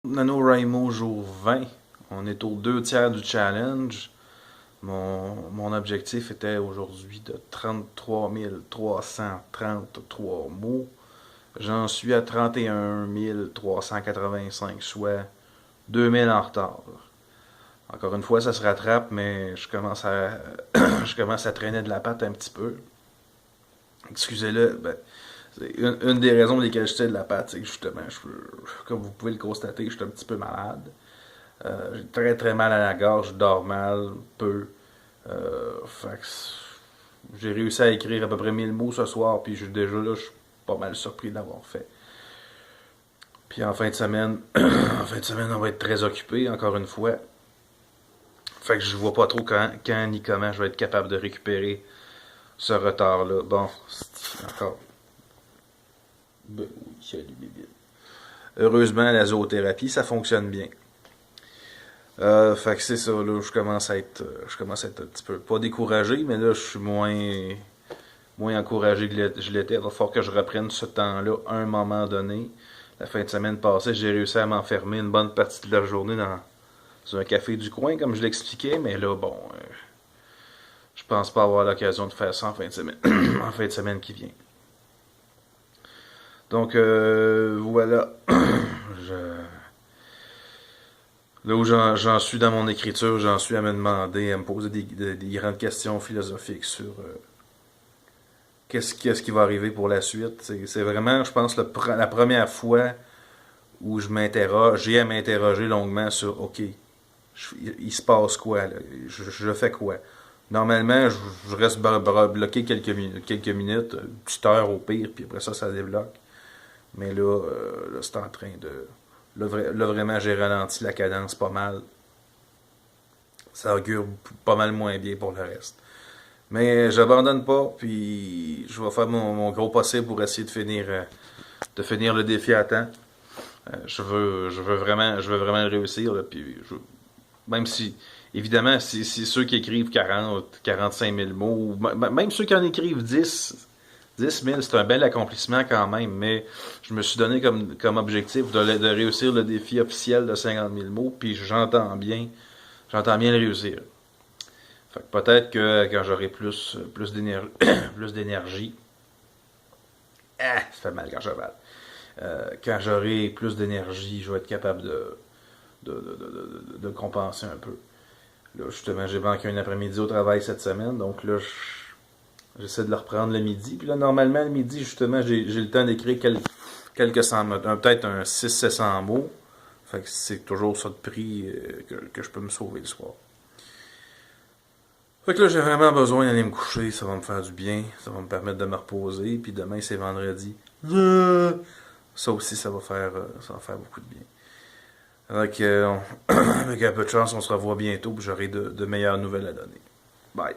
NaNoWriMo jour 20. On est aux 2 tiers du challenge. Mon objectif était aujourd'hui de 33 333 mots. J'en suis à 31 385, soit 2000 en retard. Encore une fois, ça se rattrape, mais je commence à, je commence à traîner de la patte un petit peu. Excusez-le, c'est une des raisons pour lesquelles je tire de la patte, c'est que justement, comme vous pouvez le constater, je suis un petit peu malade. J'ai très très mal à la gorge, je dors mal, peu. J'ai réussi à écrire à peu près 1000 mots ce soir, puis déjà là, je suis pas mal surpris de l'avoir fait. Puis en fin de semaine, en fin de semaine, on va être très occupé, encore une fois. Fait que je vois pas trop quand ni comment je vais être capable de récupérer ce retard-là. Bon, c'est encore. Ben oui, salut bébé. Heureusement, la zoothérapie, ça fonctionne bien. Fait que c'est ça, là, je commence à être un petit peu, pas découragé, mais là, je suis moins encouragé que je l'étais. Il va falloir que je reprenne ce temps-là à un moment donné. La fin de semaine passée, j'ai réussi à m'enfermer une bonne partie de la journée dans un café du coin, comme je l'expliquais, mais là, bon, je pense pas avoir l'occasion de faire ça en fin de semaine, en fin de semaine qui vient. Donc, voilà. je, Là où j'en suis dans mon écriture, j'en suis à me demander, à me poser des grandes questions philosophiques sur qu'est-ce qui va arriver pour la suite. C'est vraiment, je pense, la première fois où j'ai à m'interroger longuement sur, OK, il se passe quoi, là? Je fais quoi? Normalement, je reste bloqué quelques minutes, une petite heure au pire, puis après ça, ça débloque. Mais là c'est en train de... Là, vraiment, j'ai ralenti la cadence pas mal. Ça augure pas mal moins bien pour le reste. Mais j'abandonne pas, puis je vais faire mon gros possible pour essayer de finir le défi à temps. Je veux vraiment le réussir, là, puis même si, évidemment, si ceux qui écrivent 45 000 mots, même ceux qui en écrivent 10 000, c'est un bel accomplissement quand même, mais je me suis donné comme objectif de réussir le défi officiel de 50 000 mots, puis j'entends bien le réussir. Fait que peut-être que quand j'aurai plus d'énergie, plus d'énergie, ça fait mal quand je parle. Quand j'aurai plus d'énergie, je vais être capable de compenser un peu. Là, justement, j'ai manqué un après-midi au travail cette semaine, donc là, j'essaie de le reprendre le midi. Puis là, normalement, le midi, justement, j'ai le temps d'écrire quelques cent mots, peut-être un 600-700 mots. Fait que c'est toujours ça de prix que je peux me sauver le soir. Fait que là, j'ai vraiment besoin d'aller me coucher. Ça va me faire du bien. Ça va me permettre de me reposer. Puis demain, c'est vendredi. Ça aussi, ça va faire beaucoup de bien. Avec un peu de chance, on se revoit bientôt. Puis j'aurai de meilleures nouvelles à donner. Bye.